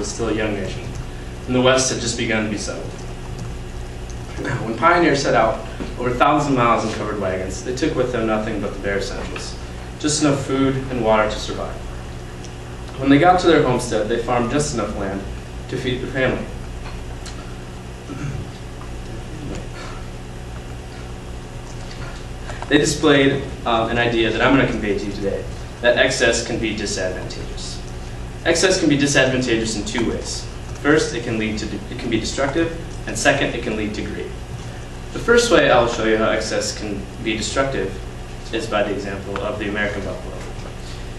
was still a young nation, and the West had just begun to be settled. When pioneers set out over 1,000 miles in covered wagons, they took with them nothing but the bare essentials, just enough food and water to survive. When they got to their homestead, they farmed just enough land to feed their family. They displayed an idea that I'm going to convey to you today, that excess can be disadvantageous. Excess can be disadvantageous in two ways. First, it can be destructive, and second, it can lead to greed. The first way I'll show you how excess can be destructive is by the example of the American buffalo.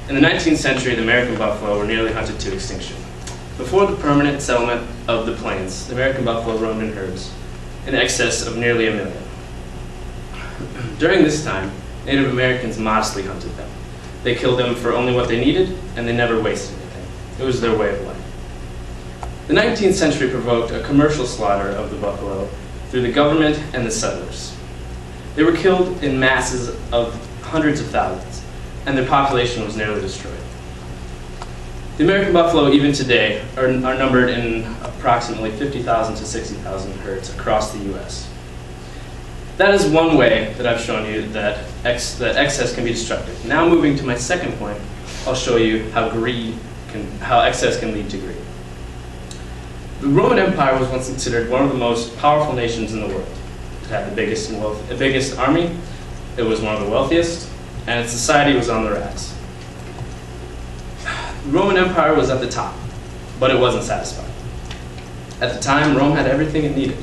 In the 19th century, the American buffalo were nearly hunted to extinction. Before the permanent settlement of the plains, the American buffalo roamed in herds in excess of nearly 1 million. During this time, Native Americans modestly hunted them. They killed them for only what they needed, and they never wasted anything. It was their way of life. The 19th century provoked a commercial slaughter of the buffalo through the government and the settlers. They were killed in masses of hundreds of thousands, and their population was nearly destroyed. The American buffalo, even today, are numbered in approximately 50,000 to 60,000 herds across the U.S. That is one way that I've shown you that excess can be destructive. Now moving to my second point, I'll show you how excess can lead to greed. The Roman Empire was once considered one of the most powerful nations in the world. It had the biggest army, it was one of the wealthiest, and its society was on the rise. The Roman Empire was at the top, but it wasn't satisfied. At the time, Rome had everything it needed.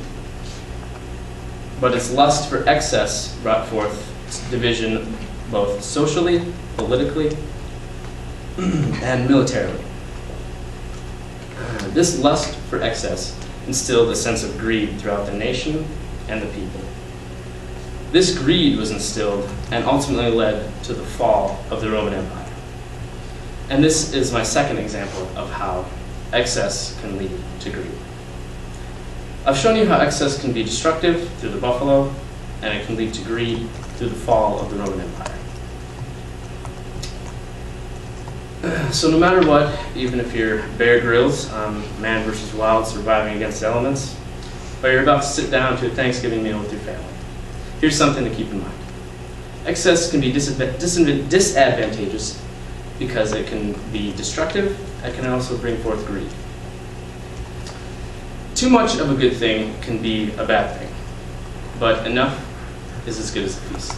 But its lust for excess brought forth division both socially, politically, and militarily. This lust for excess instilled a sense of greed throughout the nation and the people. This greed was instilled and ultimately led to the fall of the Roman Empire. And this is my second example of how excess can lead to greed. I've shown you how excess can be destructive through the buffalo, and it can lead to greed through the fall of the Roman Empire. So no matter what, even if you're Bear Grylls, man versus wild, surviving against elements, or you're about to sit down to a Thanksgiving meal with your family, here's something to keep in mind. Excess can be disadvantageous because it can be destructive. It can also bring forth greed. Too much of a good thing can be a bad thing, but enough is as good as a feast.